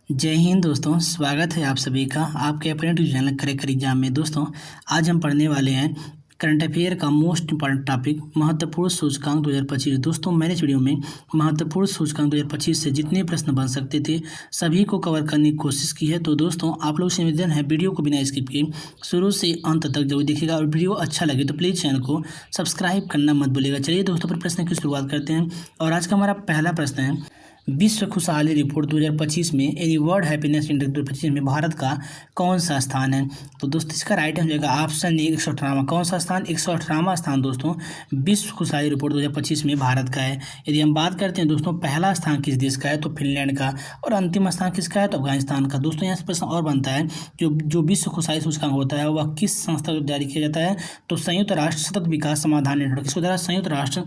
जय हिंद दोस्तों, स्वागत है आप सभी का आपके अपने यूट्यूब चैनल करेक्टर एग्जाम में। दोस्तों आज हम पढ़ने वाले हैं करंट अफेयर का मोस्ट इंपॉर्टेंट टॉपिक महत्वपूर्ण सूचकांक 2025। दोस्तों मैंने इस वीडियो में महत्वपूर्ण सूचकांक 2025 से जितने प्रश्न बन सकते थे सभी को कवर करने की कोशिश की है। तो दोस्तों आप लोग से निवेदन है वीडियो को बिना स्किप किए शुरू से अंत तक जरूर देखिएगा और वीडियो अच्छा लगे तो प्लीज़ चैनल को सब्सक्राइब करना मत भूलिएगा। चलिए दोस्तों पर प्रश्न की शुरुआत करते हैं और आज का हमारा पहला प्रश्न है विश्व खुशहाली रिपोर्ट 2025 में यानी वर्ल्ड हैप्पीनेस इंडेक्स 2025 में भारत का कौन सा स्थान है। तो दोस्तों इसका राइट आंसर होगा ऑप्शन ए 118वां। कौन सा स्थान? 118वां स्थान दोस्तों विश्व खुशहाली रिपोर्ट 2025 में भारत का है। यदि हम बात करते हैं दोस्तों पहला स्थान किस देश का है तो फिनलैंड का और अंतिम स्थान किसका है तो अफगानिस्तान का। दोस्तों यहाँ से प्रश्न और बनता है जो विश्व खुशहाली सूचकांक होता है वह किस संस्था द्वारा जारी किया जाता है तो संयुक्त राष्ट्र सतत विकास समाधान नेटवर्क। इसको द्वारा संयुक्त राष्ट्र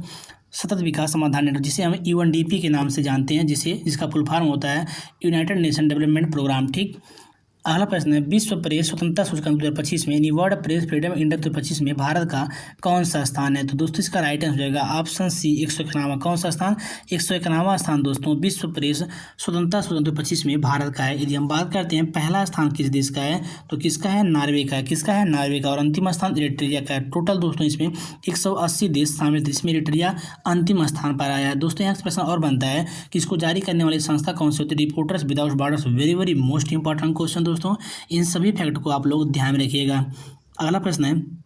सतत विकास समाधान नेटवर्क जिसे हम यूएनडीपी के नाम से जानते हैं, जिसका फुल फॉर्म होता है यूनाइटेड नेशन डेवलपमेंट प्रोग्राम। ठीक। अगला प्रश्न है विश्व प्रेस स्वतंत्रता सूचकांक 2025 में यानी वर्ल्ड प्रेस फ्रीडम इंडेक्स 2025 में भारत का कौन सा स्थान है। तो दोस्तों इसका राइट आंसर होगा ऑप्शन सी 191वां। कौन सा स्थान? 191वां स्थान दोस्तों विश्व प्रेस स्वतंत्रता सूचकांक 2025 में भारत का है। यदि हम बात करते हैं पहला स्थान किस देश का है तो किसका है? नॉर्वे का है। किसका है? नॉर्वे का। और अंतिम स्थान इरिट्रिया का है। टोटल दोस्तों इसमें 180 देश शामिल थे, इसमें इरिट्रिया अंतिम स्थान पर आया है। दोस्तों यहाँ से प्रश्न और बनता है कि इसको जारी करने वाली संस्था कौन सी होती है? Reporters without borders. Very most important question दोस्तों, इन सभी फैक्ट को आप लोग ध्यान में रखिएगा। अगला प्रश्न है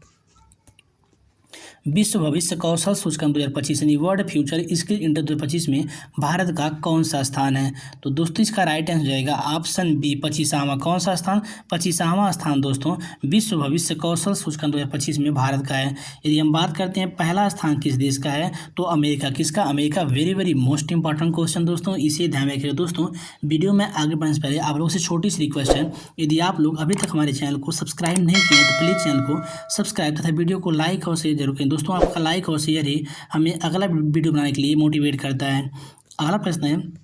विश्व भविष्य कौशल सूचकांक 2025 यानी वर्ल्ड फ्यूचर स्किल इंडेक्स 2025 में भारत का कौन सा स्थान है। तो दोस्तों इसका राइट आंसर जाएगा ऑप्शन बी 25वां। कौन सा स्थान? 25वां स्थान दोस्तों विश्व भविष्य कौशल सूचकांक 2025 में भारत का है। यदि हम बात करते हैं पहला स्थान किस देश का है तो अमेरिका। किसका? America. Very most important question दोस्तों, इसे ध्यान में रखिएगा। दोस्तों वीडियो में आगे बढ़ने से पहले आप लोगों से छोटी सी रिक्वेस्ट है, यदि आप लोग अभी तक हमारे चैनल को सब्सक्राइब नहीं किए तो प्लीज़ चैनल को सब्सक्राइब तथा वीडियो को लाइक और शेयर जरूर करें। दोस्तों आपका लाइक और शेयर ही हमें अगला वीडियो बनाने के लिए मोटिवेट करता है। अगला प्रश्न है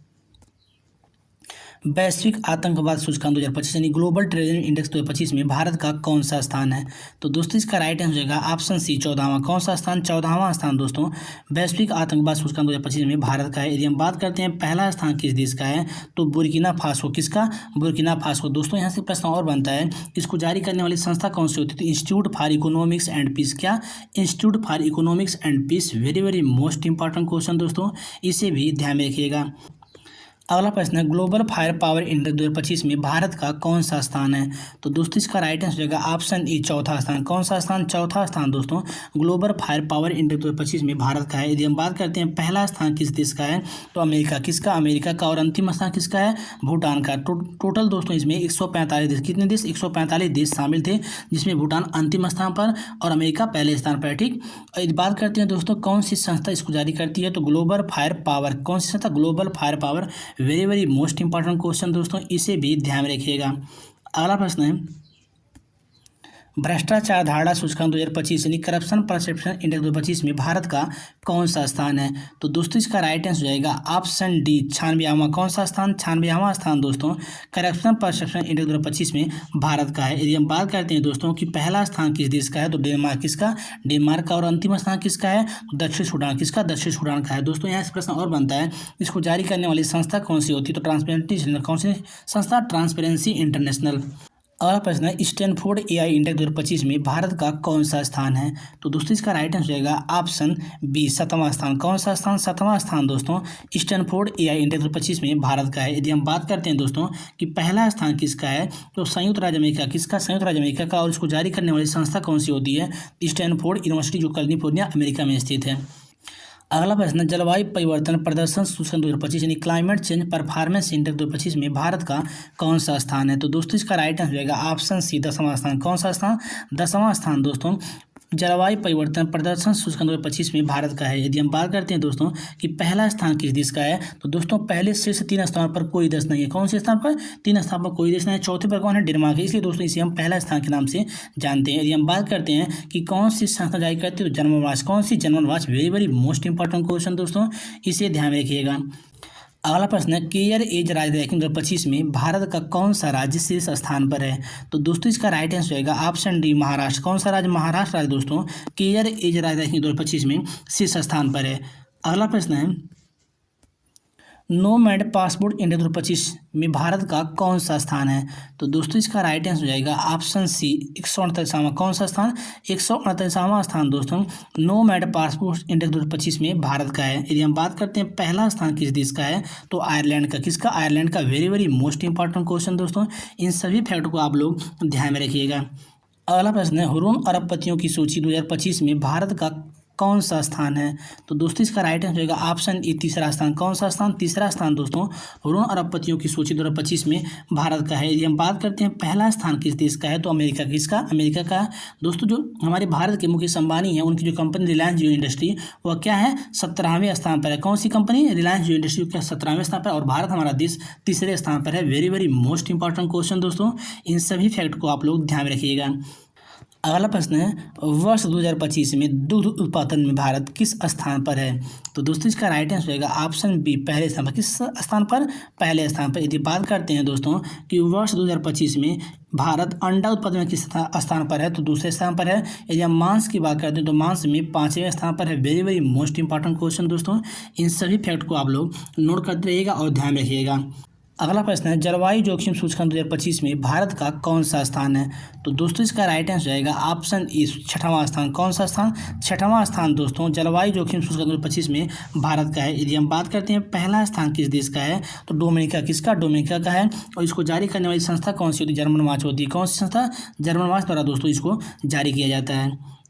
वैश्विक आतंकवाद सूचकांक 2025 यानी ग्लोबल टेररिज्म इंडेक्स 2025 में भारत का कौन सा स्थान है। तो दोस्तों इसका राइट आंसर होगा ऑप्शन सी 14वां। कौन सा स्थान? 14वां स्थान दोस्तों वैश्विक आतंकवाद सूचकांक 2025 में भारत का है। यदि हम बात करते हैं पहला स्थान किस देश का है तो बुर्किना फासो। किसका? Burkina Faso. दोस्तों यहाँ से प्रश्न और बनता है इसको जारी करने वाली संस्था कौन सी होती है तो institute for economics and peace. क्या? Institute for economics and peace. Very most important question दोस्तों, इसे भी ध्यान में रखिएगा। अगला प्रश्न है ग्लोबल फायर पावर इंडेक्स 2025 में भारत का कौन सा स्थान है। तो दोस्तों इसका राइट आंसर होगा ऑप्शन ई 4था स्थान। कौन सा स्थान? 4था स्थान दोस्तों ग्लोबल फायर पावर इंडेक्स 2025 में भारत का है। यदि हम बात करते हैं पहला स्थान किस देश का है तो अमेरिका। किसका? अमेरिका का। और अंतिम स्थान किसका है? भूटान का। टोटल दोस्तों इसमें 145 देश, कितने देश? 145 देश शामिल थे, जिसमें भूटान अंतिम स्थान पर और अमेरिका पहले स्थान पर। ठीक। यदि बात करते हैं दोस्तों कौन सी संस्था इसको जारी करती है तो ग्लोबल फायर पावर। कौन सी संस्था? Global fire power. Very most important question दोस्तों, इसे भी ध्यान में रखिएगा। अगला प्रश्न है भ्रष्टाचार धारणा सूचकांक 2025 यानी करप्शन परसेप्शन इंडेक्स 2025 में भारत का कौन सा स्थान है। तो दोस्तों इसका राइट आंसर जाएगा ऑप्शन डी 96वां। कौन सा स्थान? 96वां स्थान दोस्तों करप्शन परसेप्शन इंडेक्स 2025 में भारत का है। यदि हम बात करते हैं दोस्तों कि पहला स्थान किस देश का है तो डेनमार्क। किसका? डेनमार्क का। और अंतिम स्थान किसका है? दक्षिण सूडान। किसका? दक्षिण सूडान का है। दोस्तों यहाँ से प्रश्न और बनता है इसको जारी करने वाली संस्था कौन सी होती है तो ट्रांसपेरेंसी। कौन सी संस्था? Transparency international. अगला प्रश्न है स्टैनफोर्ड एआई इंडेक्स 2025 में भारत का कौन सा स्थान है। तो दोस्तों इसका राइट आंसर जाएगा ऑप्शन बी 7वां स्थान। कौन सा स्थान? 7वां स्थान दोस्तों स्टैनफोर्ड एआई इंडेक्स 2025 में भारत का है। यदि हम बात करते हैं दोस्तों कि पहला स्थान किसका है तो संयुक्त राज्य अमेरिका। किसका? संयुक्त राज्य अमेरिका का। और इसको जारी करने वाली संस्था कौन सी होती है? स्टैनफोर्ड यूनिवर्सिटी, जो कैलिफोर्निया अमेरिका में स्थित है। अगला प्रश्न जलवायु परिवर्तन प्रदर्शन सूचकांक 2025 यानी क्लाइमेट चेंज परफॉर्मेंस इंडेक्स 2025 में भारत का कौन सा स्थान है। तो दोस्तों इसका राइट आंसर रहेगा ऑप्शन सी 10वां स्थान। कौन सा स्थान? 10वां स्थान दोस्तों जलवायु परिवर्तन प्रदर्शन सूचकांक 2025 में भारत का है। यदि हम बात करते हैं दोस्तों कि पहला स्थान किस देश का है तो दोस्तों पहले शीर्ष 3 स्थान पर कोई देश नहीं है। कौन से स्थान पर? 3 स्थान पर कोई देश नहीं है। चौथे पर कौन है? डेनमार्क है। इसलिए दोस्तों इसे हम पहला स्थान के नाम से जानते हैं। यदि हम बात करते हैं कि कौन सी संस्था जारी करती है तो जर्मन वॉच। कौन सी? German watch. Very most important question दोस्तों, इसे ध्यान में रखिएगा। अगला प्रश्न है केयर एज राज्य रैंकिंग 2025 में भारत का कौन सा राज्य शीर्ष स्थान पर है। तो दोस्तों इसका राइट आंसर रहेगा ऑप्शन डी महाराष्ट्र। कौन सा राज्य? महाराष्ट्र राज्य दोस्तों केयर एज राज्य रैंकिंग 2025 में शीर्ष स्थान पर है। अगला प्रश्न है नोमैड पासपोर्ट इंडिया 2025 में भारत का कौन सा स्थान है? तो दोस्तों इसका राइट आंसर हो जाएगा ऑप्शन सी 138वां। कौन सा स्थान? 138वां स्थान दोस्तों नोमैड पासपोर्ट इंडिया 2025 में भारत का है। यदि हम बात करते हैं पहला स्थान किस देश का है, तो आयरलैंड का। किसका? आयरलैंड का। Very very most important question दोस्तों, इन सभी फैक्ट को आप लोग ध्यान में रखिएगा। अगला प्रश्न है, हुरून अरबपतियों की सूची 2025 में भारत का कौन सा स्थान है? तो दोस्तों इसका राइट आंसर होगा ऑप्शन ई तीसरा स्थान। कौन सा स्थान? तीसरा स्थान दोस्तों हुरून अरबपतियों की सूची 2025 में भारत का है। यदि हम बात करते हैं पहला स्थान किस देश का है, तो अमेरिका। किसका? अमेरिका का। दोस्तों जो हमारे भारत के मुकेश अंबानी हैं, उनकी जो कंपनी रिलायंस जियो इंडस्ट्री, वह क्या है? 17वें स्थान पर है। कौन सी कंपनी? रिलायंस जियो इंडस्ट्री क्या 17वें स्थान पर, और भारत हमारा देश तीसरे स्थान पर है। Very very most important question दोस्तों, इन सभी फैक्ट को आप लोग ध्यान में रखिएगा। अगला प्रश्न है, वर्ष 2025 में दुग्ध उत्पादन में भारत किस स्थान पर है? तो दोस्तों इसका राइट आंसर होगा ऑप्शन बी पहले स्थान पर। किस स्थान पर? पहले स्थान पर। यदि बात करते हैं दोस्तों कि वर्ष 2025 में भारत अंडा उत्पादन में किस स्थान पर है, तो दूसरे स्थान पर है। यदि हम मांस की बात करते हैं तो मांस में 5वें स्थान पर है। Very very most important question दोस्तों, इन सभी फैक्ट को आप लोग नोट करते रहिएगा और ध्यान रखिएगा। अगला प्रश्न है, जलवायु जोखिम सूचकांक 2025 में भारत का कौन सा स्थान है? तो दोस्तों इसका राइट आंसर जाएगा ऑप्शन ई 6वां स्थान। कौन सा स्थान? 6वां स्थान दोस्तों जलवायु जोखिम सूचकांक 2025 में भारत का है। यदि हम बात करते हैं पहला स्थान किस देश का है, तो डोमिनिका। किसका? डोमिनिका का है। और इसको जारी करने वाली संस्था कौन सी होती है? जर्मन वॉच होती है। कौन सी संस्था? जर्मन वॉच द्वारा दोस्तों इसको जारी किया जाता है।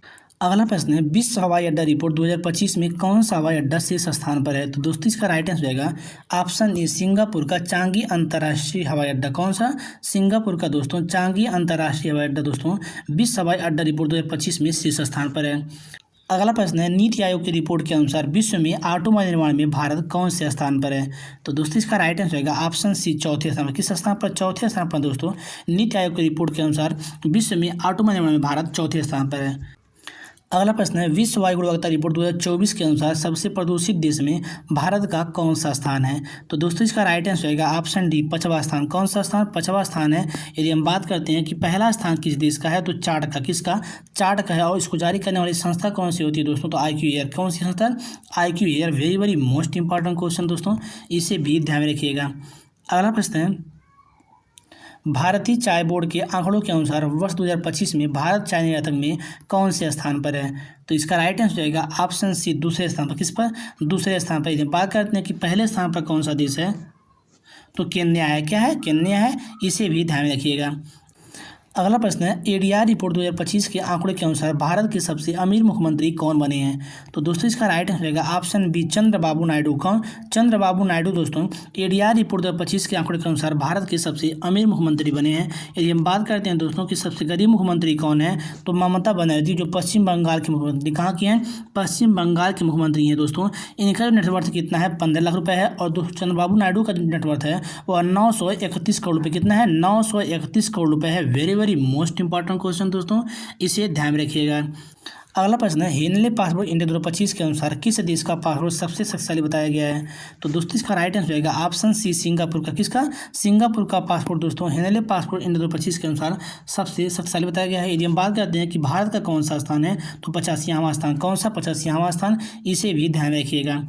अगला प्रश्न है, विश्व हवाई अड्डा रिपोर्ट 2025 में कौन सा हवाई अड्डा शीर्ष स्थान पर है? तो दोस्तों इसका राइट आंसर जाएगा ऑप्शन ए सिंगापुर का चांगी अंतर्राष्ट्रीय हवाई अड्डा। कौन सा? सिंगापुर का दोस्तों चांगी अंतर्राष्ट्रीय हवाई अड्डा दोस्तों विश्व हवाई अड्डा रिपोर्ट 2025 में शीर्ष स्थान पर है। अगला प्रश्न है, नीति आयोग की रिपोर्ट के अनुसार विश्व में ऑटोमोबाइल निर्माण में भारत कौन से स्थान पर है? तो दोस्तों इसका राइट आंसर होगा ऑप्शन सी चौथे स्थान पर। किस स्थान पर? चौथे स्थान पर दोस्तों नीति आयोग की रिपोर्ट के अनुसार विश्व में ऑटोमोबाइल निर्माण में भारत चौथे स्थान पर है। अगला प्रश्न है, विश्व वायु गुणवत्ता रिपोर्ट 2024 के अनुसार सबसे प्रदूषित देश में भारत का कौन सा स्थान है? तो दोस्तों इसका राइट आंसर होगा ऑप्शन डी 5वां स्थान। कौन सा स्थान? 5वां स्थान है। यदि हम बात करते हैं कि पहला स्थान किस देश का है, तो चार्ट का। किसका? चार्ट का है। और इसको जारी करने वाली संस्था कौन सी होती है दोस्तों? तो IQAir। कौन सी संस्था? IQAir। Very very most important question दोस्तों, इसे भी ध्यान में रखिएगा। अगला प्रश्न है, भारतीय चाय बोर्ड के आंकड़ों के अनुसार वर्ष 2025 में भारत चाय निर्यातक में कौन से स्थान पर है? तो इसका राइट आंसर जाएगा ऑप्शन सी दूसरे स्थान पर। किस पर? दूसरे स्थान पर। यदि बात करते हैं कि पहले स्थान पर कौन सा देश है, तो केन्या है। क्या है? केन्या है। इसे भी ध्यान में रखिएगा। अगला प्रश्न है, ADR रिपोर्ट 2025 के आंकड़े के अनुसार भारत के सबसे अमीर मुख्यमंत्री कौन बने हैं? तो दोस्तों इसका राइट आंसर रहेगा ऑप्शन बी चंद्रबाबू नायडू। कौन? चंद्रबाबू नायडू दोस्तों ADR रिपोर्ट 2025 के आंकड़े के अनुसार भारत के सबसे अमीर मुख्यमंत्री बने हैं। यदि हम बात करते हैं दोस्तों कि सबसे गरीब मुख्यमंत्री कौन है, तो ममता बनर्जी जो पश्चिम बंगाल के मुख्यमंत्री। कहाँ की हैं? पश्चिम बंगाल के मुख्यमंत्री हैं दोस्तों। इनका जो नेटवर्थ कितना है? 15 लाख रुपये है। और चंद्रबाबू नायडू का जो नेटवर्थ है वह 931 करोड़ रुपये। कितना है? 931 करोड़ रुपये है। Very very most important question दोस्तों, इसे ध्यान में रखिएगा। अगला प्रश्न है, हेनले पासपोर्ट इंडिया 2025 के अनुसार किस देश का पासपोर्ट सबसे शक्तिशाली बताया गया है? तो दोस्तों इसका राइट आंसर रहेगा ऑप्शन सी सिंगापुर का। किसका? सिंगापुर का पासपोर्ट दोस्तों हेनले पासपोर्ट इंडिया 2025 के अनुसार सबसे शक्तिशाली बताया गया है। यदि हम बात करते हैं कि भारत का कौन सा स्थान है, तो 85वां स्थान। कौन सा? 85वां स्थान। इसे भी ध्यान रखिएगा।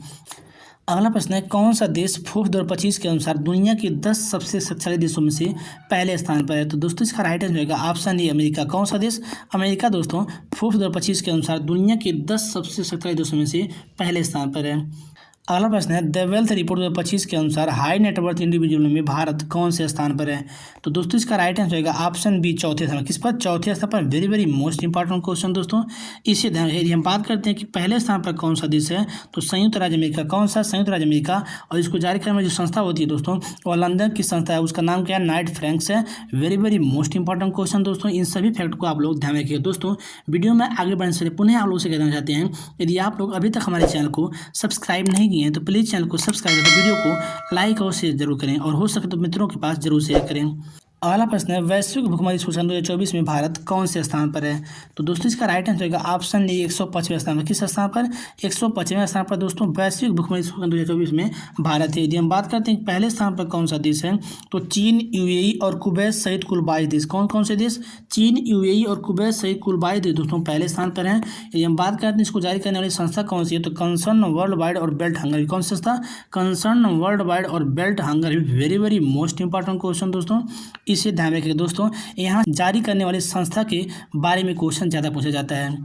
अगला प्रश्न है, कौन सा देश फोर्ब्स 2025 के अनुसार दुनिया के 10 सबसे शक्तिशाली देशों में से पहले स्थान पर है? तो दोस्तों इसका राइट आंसर होगा ऑप्शन ए अमेरिका। कौन सा देश? अमेरिका दोस्तों फोर्ब्स 2025 के अनुसार दुनिया के 10 सबसे शक्तिशाली देशों में से पहले स्थान पर है। अगला प्रश्न है, द वेल्थ रिपोर्ट 2025 के अनुसार हाई नेटवर्थ इंडिविजुअल में भारत कौन से स्थान पर है? तो दोस्तों इसका राइट आंसर होगा ऑप्शन बी चौथे स्थान। किस पर? चौथे स्थान पर। Very very most important question दोस्तों, इसे ध्यान। यदि हम बात करते हैं कि पहले स्थान पर कौन सा देश है, तो संयुक्त राज्य अमेरिका। कौन सा? संयुक्त राज्य अमेरिका। और इसको जारी करने में जो संस्था होती है दोस्तों, वो लंदन की संस्था है। उसका नाम क्या है? नाइट फ्रैंक्स है। Very very most important question दोस्तों, इन सभी फैक्ट को आप लोग ध्यान रखिए। दोस्तों वीडियो में आगे बढ़ने से पुनः आप लोग से कहना चाहते हैं, यदि आप लोग अभी तक हमारे चैनल को सब्सक्राइब नहीं किए हैं, तो प्लीज़ चैनल को सब्सक्राइब करें, वीडियो को लाइक और शेयर जरूर करें, और हो सके तो मित्रों के पास जरूर शेयर करें। अगला प्रश्न है वैश्विक भुखमरी सूचकांक 2024 में भारत कौन से स्थान पर है। तो दोस्तों इसका राइट आंसर होगा ऑप्शन डी 125वें स्थान पर। किस स्थान पर? 125वें स्थान पर दोस्तों वैश्विक भुखमरी सूचकांक 2024 में भारत है। यदि हम बात करते हैं पहले स्थान पर कौन सा देश है, तो चीन, यूएई और कुवैत सहित कुल 22 देश। कौन कौन से देश? चीन, यूएई और कुवैत सहित कुल 22 देश दोस्तों पहले स्थान पर हैं। यदि हम बात करते हैं इसको जारी करने वाली संस्था कौन सी है, तो कंसर्न वर्ल्ड वाइड और बेल्ट हंगरी। कौन सी संस्था? कंसर्न वर्ल्ड वाइड और belt Hungary. Very very most important question दोस्तों, इसे ध्यान रखिएगा दोस्तों, यहाँ जारी करने वाली संस्था के बारे में क्वेश्चन ज़्यादा पूछा जाता है।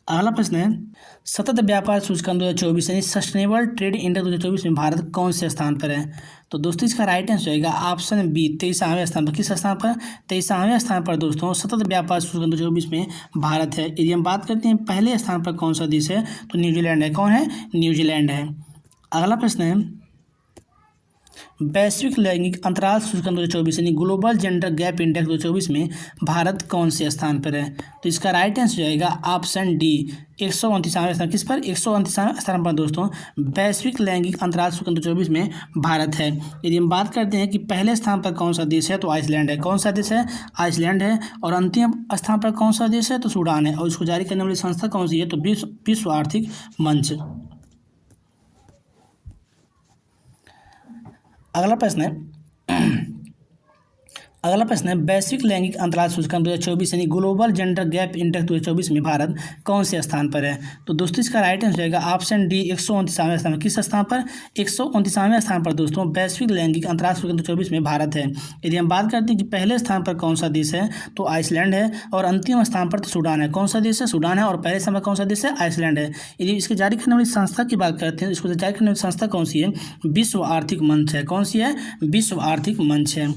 अगला प्रश्न है सतत व्यापार सूचकांक 2024 यानी सस्टेनेबल ट्रेड इंडेक्स 2024 में भारत कौन से स्थान पर है। तो दोस्तों इसका राइट आंसर होगा ऑप्शन बी 23वें स्थान पर। किस स्थान पर? 23वें स्थान पर दोस्तों सतत व्यापार सूचकांक 2024 में भारत है। यदि हम बात करते हैं पहले स्थान पर कौन सा देश है, तो न्यूजीलैंड है। कौन है? न्यूजीलैंड है। अगला प्रश्न है वैश्विक लैंगिक अंतराल सूचकांक 2024 यानी ग्लोबल जेंडर गैप इंडेक्स 2024 में भारत कौन से स्थान पर है। तो इसका राइट आंसर जाएगा ऑप्शन डी 129वें स्थान। किस पर? 129वें स्थान पर दोस्तों वैश्विक लैंगिक अंतराल सूचकांक 2024 में भारत है। यदि हम बात करते हैं कि पहले स्थान पर कौन सा देश है, तो आइसलैंड है। कौन सा देश है? आइसलैंड है। और अंतिम स्थान पर कौन सा देश है, तो सूडान है। और इसको जारी करने वाली संस्था कौन सी है, तो विश्व आर्थिक मंच। अगला प्रश्न है वैश्विक लैंगिक अंतराल सूचकांक 2024 यानी ग्लोबल जेंडर गैप इंडेक्स 2024 में भारत कौन से स्थान पर है। तो दोस्तों इसका राइट आंसर रहेगा ऑप्शन डी 129वें स्थान पर। किस स्थान पर? 129वें स्थान पर दोस्तों वैश्विक लैंगिक अंतराल सूचकांक 2024 में भारत है। यदि हम बात करते हैं कि पहले स्थान पर कौन सा देश है, तो आइसलैंड है। और अंतिम स्थान पर तो सूडान है। कौन सा देश है? सूडान है। और पहले स्थान पर कौन सा देश है? आइसलैंड है। यदि इसके जारी करने वाली संस्था की बात करते हैं, इसको जारी करने वाली संस्था कौन सी है? विश्व आर्थिक मंच है। कौन सी है? विश्व आर्थिक मंच है।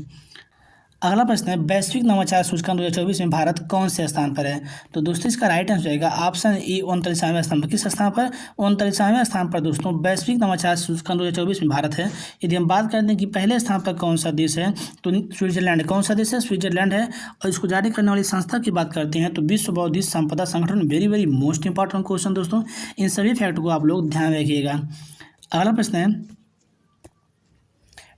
अगला प्रश्न है वैश्विक नवाचार सूचकांक 2024 में भारत कौन से स्थान पर है। तो दोस्तों इसका राइट आंसर रहेगा ऑप्शन ए 39वें स्थान पर। किस स्थान पर? 39वें स्थान पर दोस्तों वैश्विक नवाचार सूचकांक 2024 में भारत है। यदि हम बात करते हैं कि पहले स्थान पर कौन सा देश है, तो स्विट्जरलैंड है। कौन सा देश है? स्विट्जरलैंड है। और इसको जारी करने वाली संस्था की बात करते हैं तो विश्व बौद्धिक संपदा संगठन। Very very most important question दोस्तों, इन सभी फैक्ट को आप लोग ध्यान रखिएगा। अगला प्रश्न है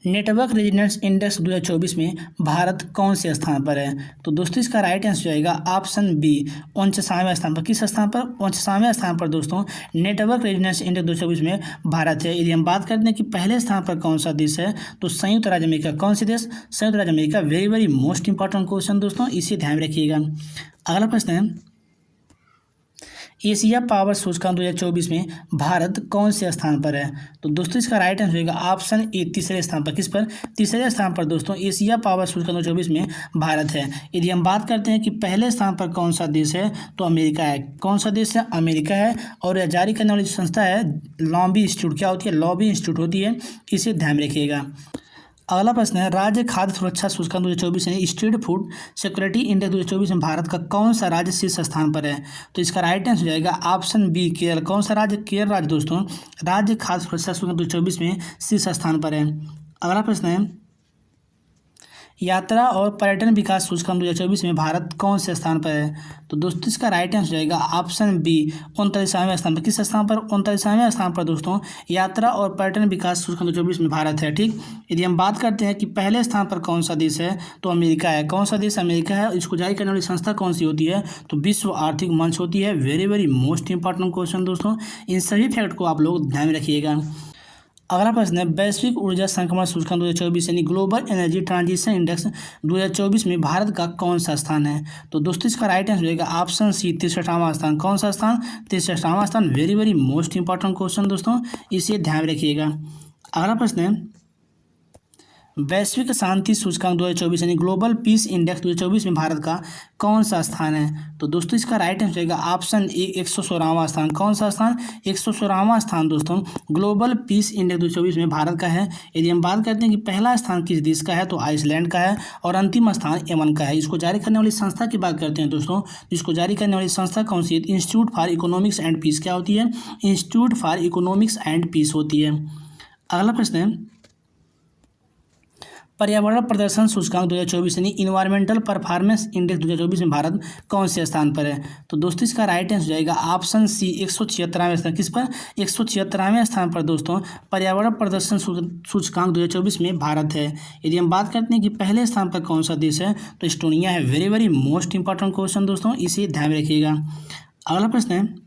नेटवर्क रेजिडेंस इंडेक्स 2024 में भारत कौन से स्थान पर है। तो दोस्तों इसका राइट आंसर जाएगा ऑप्शन बी 59वें स्थान पर। किस स्थान पर? 59वें स्थान पर दोस्तों नेटवर्क रेजिडेंस इंडेक्स 2024 में भारत है। यदि हम बात करते हैं कि पहले स्थान पर कौन सा देश है, तो संयुक्त राज्य अमेरिका। कौन से देश? संयुक्त राज्य America. Very very most important question दोस्तों, इसे ध्यान रखिएगा। अगला प्रश्न है एशिया पावर सूचकांक 2024 में भारत कौन से स्थान पर है। तो दोस्तों इसका राइट आंसर होगा ऑप्शन ए 3रे स्थान पर। किस पर? 3रे स्थान पर दोस्तों एशिया पावर सूचकांक 2024 में भारत है। यदि हम बात करते हैं कि पहले स्थान पर कौन सा देश है, तो अमेरिका है। कौन सा देश है? अमेरिका है। और यह जारी करने वाली संस्था है लॉबी इंस्टीट्यूट। क्या होती है? लॉबी इंस्टीट्यूट होती है, इसे ध्यान रखिएगा। अगला प्रश्न है राज्य खाद्य सुरक्षा सूचकांक 2024 यानी स्ट्रीट फूड सिक्योरिटी इंडेक्स 2024 में भारत का कौन सा राज्य शीर्ष स्थान पर है। तो इसका राइट आंसर हो जाएगा ऑप्शन बी केरल। कौन सा राज्य? केरल राज्य दोस्तों राज्य खाद्य सुरक्षा सूचकांक 2024 में शीर्ष स्थान पर है। अगला प्रश्न है यात्रा और पर्यटन विकास सूचकांक 2024 में भारत कौन से स्थान पर है। तो दोस्तों इसका राइट आंसर जाएगा ऑप्शन बी 39वें स्थान पर। किस स्थान पर? 39वें स्थान पर दोस्तों यात्रा और पर्यटन विकास सूचकांक 2024 में भारत है। ठीक। यदि हम बात करते हैं कि पहले स्थान पर कौन सा देश है, तो अमेरिका है। कौन सा देश? अमेरिका है। इसको जारी करने वाली संस्था कौन सी होती है, तो विश्व आर्थिक मंच होती है। Very very most important question दोस्तों, इन सभी फैक्ट को आप लोग ध्यान में रखिएगा। अगला प्रश्न है वैश्विक ऊर्जा संक्रमण सूचकांक 2024 यानी ग्लोबल एनर्जी ट्रांजिशन इंडेक्स 2024 में भारत का कौन सा स्थान है। तो दोस्तों इसका राइट आंसर रहेगा ऑप्शन सी 63वां स्थान। कौन सा स्थान? 63वां स्थान। Very very most important question दोस्तों, इसे ध्यान रखिएगा। अगला प्रश्न है वैश्विक शांति सूचकांक 2024 यानी ग्लोबल पीस इंडेक्स 2024 में भारत का कौन सा स्थान है। तो दोस्तों इसका राइट आंसर रहेगा ऑप्शन ए 116वां स्थान। कौन सा स्थान? 116वां स्थान दोस्तों ग्लोबल पीस इंडेक्स 2024 में भारत का है। यदि हम बात करते हैं कि पहला स्थान किस देश का है, तो आइसलैंड का है। और अंतिम स्थान यमन का है। इसको जारी करने वाली संस्था की बात करते हैं दोस्तों, इसको जारी करने वाली संस्था कौन सी है? Institute for economics and peace. क्या होती है? Institute for economics and peace होती है। अगला प्रश्न है पर्यावरण प्रदर्शन सूचकांक 2024 यानी इन्वायरमेंटल परफॉर्मेंस इंडेक्स 2024 में भारत कौन से स्थान पर है? तो दोस्तों इसका राइट आंसर हो जाएगा ऑप्शन सी 176वें स्थान। किस पर? 176वें स्थान पर दोस्तों पर्यावरण प्रदर्शन सूचकांक 2024 में भारत है। यदि हम बात करते हैं कि पहले स्थान पर कौन सा देश है, तो एस्टोनिया है। Very very most important question दोस्तों, इसे ध्यान में रखिएगा। अगला प्रश्न है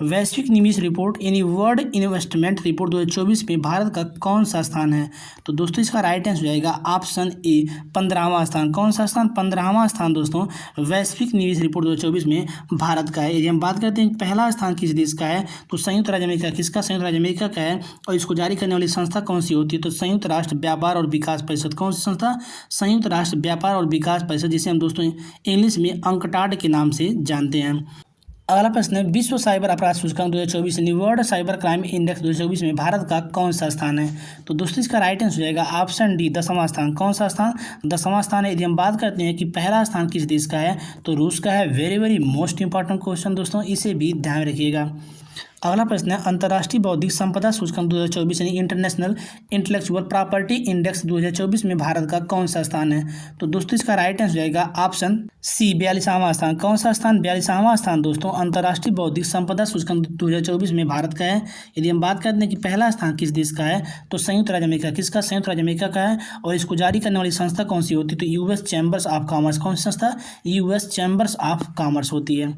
वैश्विक निवेश रिपोर्ट यानी वर्ल्ड इन्वेस्टमेंट रिपोर्ट 2024 में भारत का कौन सा स्थान है? तो दोस्तों इसका राइट आंसर हो जाएगा ऑप्शन ए 15वां स्थान। कौन सा स्थान? 15वां स्थान दोस्तों वैश्विक निवेश रिपोर्ट 2024 में भारत का है। यदि हम बात करते हैं पहला स्थान किस देश का है, तो संयुक्त राज्य अमेरिका। किसका? संयुक्त राज्य अमेरिका का है। और इसको जारी करने वाली संस्था कौन सी होती है? तो संयुक्त राष्ट्र व्यापार और विकास परिषद। कौन सी संस्था? संयुक्त राष्ट्र व्यापार और विकास परिषद, जिसे हम दोस्तों इंग्लिश में अंकटाड के नाम से जानते हैं। अगला प्रश्न है विश्व साइबर अपराध सूचकांक 2024 यानी वर्ल्ड साइबर क्राइम इंडेक्स 2024 में भारत का कौन सा स्थान है? तो दोस्तों इसका राइट आंसर हो जाएगा ऑप्शन डी 10वां स्थान। कौन सा स्थान? 10वां स्थान है। यदि हम बात करते हैं कि पहला स्थान किस देश का है, तो रूस का है। Very very most important question दोस्तों, इसे भी ध्यान रखिएगा। अगला प्रश्न है अंतर्राष्ट्रीय बौद्धिक संपदा सूचकांक 2024 यानी इंटरनेशनल इंटेलेक्चुअल प्रॉपर्टी इंडेक्स 2024 में भारत का कौन सा स्थान है? तो दोस्तों इसका राइट आंसर जाएगा ऑप्शन सी 42वां स्थान। कौन सा स्थान? 42वां स्थान दोस्तों अंतर्राष्ट्रीय बौद्धिक संपदा सूचकांक 2024 में भारत का है। यदि हम बात करते हैं कि पहला स्थान किस देश का है, तो संयुक्त राज्य अमेरिका। किसका? संयुक्त राज्य अमेरिका का है। और इसको जारी करने वाली संस्था कौन सी होती है? तो यूएस चैम्बर्स ऑफ कॉमर्स। कौन सी संस्था? यूएस चैम्बर्स ऑफ कॉमर्स होती है।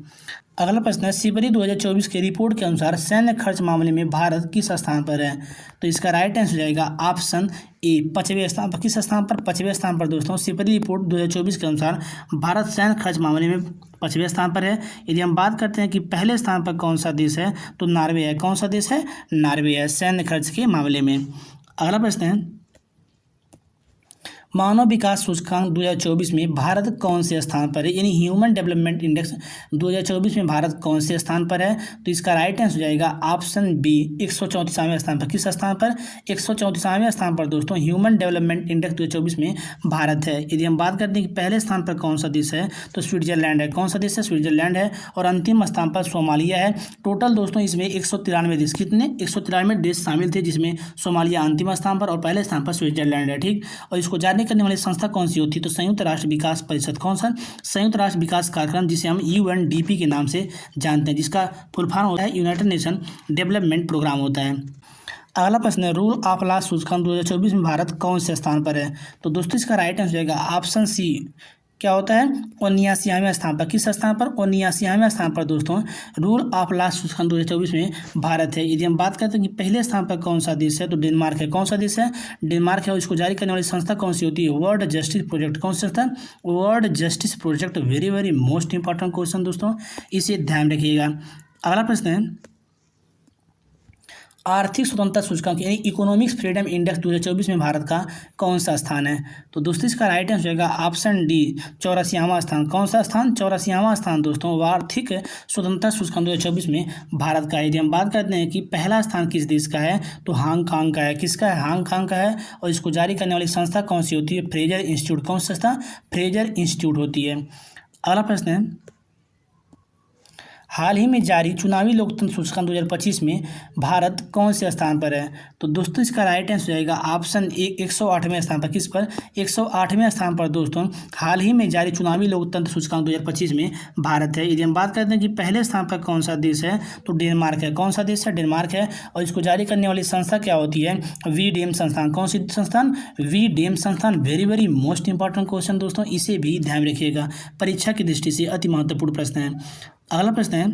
अगला प्रश्न है सिबरी 2024 के रिपोर्ट के अनुसार सैन्य खर्च मामले में भारत किस स्थान पर है? तो इसका राइट आंसर जाएगा ऑप्शन ए 5वें स्थान पर। किस स्थान पर? 5वें स्थान पर दोस्तों सिबरी रिपोर्ट 2024 के अनुसार भारत सैन्य खर्च मामले में 5वें स्थान पर है। यदि हम बात करते हैं कि पहले स्थान पर कौन सा देश है, तो नॉर्वे है। कौन सा देश है? नॉर्वे है सैन्य खर्च के मामले में। अगला प्रश्न है मानव विकास सूचकांक 2024 में भारत कौन से स्थान पर है? यानी ह्यूमन डेवलपमेंट इंडेक्स 2024 में भारत कौन से स्थान पर है? तो इसका राइट आंसर हो जाएगा ऑप्शन बी 134वें स्थान पर। किस स्थान पर? 134वें स्थान पर दोस्तों ह्यूमन डेवलपमेंट इंडेक्स 2024 में भारत है। यदि हम बात करते हैं कि पहले स्थान पर कौन सा देश है, तो स्विट्जरलैंड है। कौन सा देश है? स्विट्जरलैंड है। और अंतिम स्थान पर सोमालिया है। टोटल दोस्तों इसमें 193 देश, कितने? 193 देश शामिल थे, जिसमें सोमालिया अंतिम स्थान पर और पहले स्थान पर स्विट्जरलैंड है। ठीक। और इसको जारी करने वाली संस्था कौन सी होती है? तो संयुक्त राष्ट्र विकास परिषद। कौन सा? संयुक्त राष्ट्र विकास कार्यक्रम, जिसे हम यूएनडीपी के नाम से जानते हैं, जिसका फुल फॉर्म होता है यूनाइटेड नेशन डेवलपमेंट प्रोग्राम होता है। अगला प्रश्न है रूल ऑफ लॉ सूचकांक 2024 में भारत कौन से स्थान पर है? तो दोस्तों इसका राइट आंसर जाएगा ऑप्शन सी क्या होता है? 79वें स्थान पर। किस स्थान पर? 79वें स्थान पर दोस्तों रूल ऑफ लॉ सूचकांक 2024 में भारत है। यदि हम बात करते हैं कि पहले स्थान पर कौन सा देश है, तो डेनमार्क है। कौन सा देश है? डेनमार्क है। और इसको जारी करने वाली संस्था कौन सी होती है? World justice project. कौन सी संस्था? World justice project. Very very most important question दोस्तों, इसे ध्यान रखिएगा। अगला प्रश्न है आर्थिक स्वतंत्रता सूचकांक यानी इकोनॉमिक्स फ्रीडम इंडेक्स 2024 में भारत का कौन सा स्थान है? तो दोस्तों इसका राइट आंसर होगा ऑप्शन डी 84वां स्थान। कौन सा स्थान? 84वां स्थान दोस्तों आर्थिक स्वतंत्रता सूचकांक 2024 में भारत का है। यदि हम बात करते हैं कि पहला स्थान किस देश का है, तो हांगकांग का है। किसका है? हांगकांग का है। और इसको जारी करने वाली संस्था कौन सी होती है? Fraser institute. कौन सी संस्था? फ्रेजर इंस्टीट्यूट होती है। अगला प्रश्न है हाल ही में जारी चुनावी लोकतंत्र सूचकांक 2025 में भारत कौन से स्थान पर है? तो दोस्तों इसका राइट आंसर जाएगा ऑप्शन ए 108वें स्थान पर। किस पर? 108वें स्थान पर दोस्तों हाल ही में जारी चुनावी लोकतंत्र सूचकांक 2025 में भारत है। यदि हम बात करते हैं कि पहले स्थान पर कौन सा देश है, तो डेनमार्क है। कौन सा देश है? डेनमार्क है। और इसको जारी करने वाली संस्था क्या होती है? वीडेम संस्थान। कौन सी संस्थान? वीडेम संस्थान। Very very most important question दोस्तों, इसे भी ध्यान रखिएगा, परीक्षा की दृष्टि से अति महत्वपूर्ण प्रश्न है। अगला प्रश्न है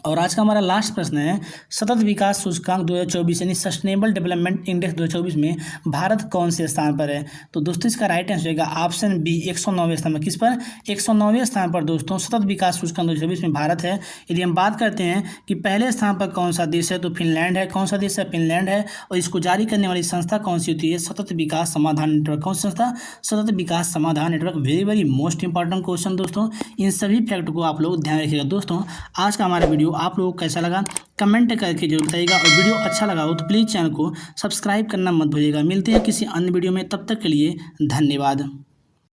और आज का हमारा लास्ट प्रश्न है सतत विकास सूचकांक 2024 यानी सस्टेनेबल डेवलपमेंट इंडेक्स 2024 में भारत कौन से स्थान पर है? तो दोस्तों इसका राइट आंसर होगा ऑप्शन बी 109वें स्थान पर। किस पर? 109वें स्थान पर दोस्तों सतत विकास सूचकांक 2024 में भारत है। यदि हम बात करते हैं कि पहले स्थान पर कौन सा देश है, तो फिनलैंड है। कौन सा देश है? फिनलैंड है। और इसको जारी करने वाली संस्था कौन सी होती है? सतत विकास समाधान नेटवर्क। कौन सी संस्था? सतत विकास समाधान network. Very very most important question दोस्तों, इन सभी फैक्ट को आप लोग ध्यान रखिएगा। दोस्तों आज का हमारा वीडियो आप लोगों को कैसा लगा कमेंट करके जरूर बताइएगा। और वीडियो अच्छा लगा हो तो प्लीज़ चैनल को सब्सक्राइब करना मत भूलिएगा। मिलते हैं किसी अन्य वीडियो में, तब तक के लिए धन्यवाद।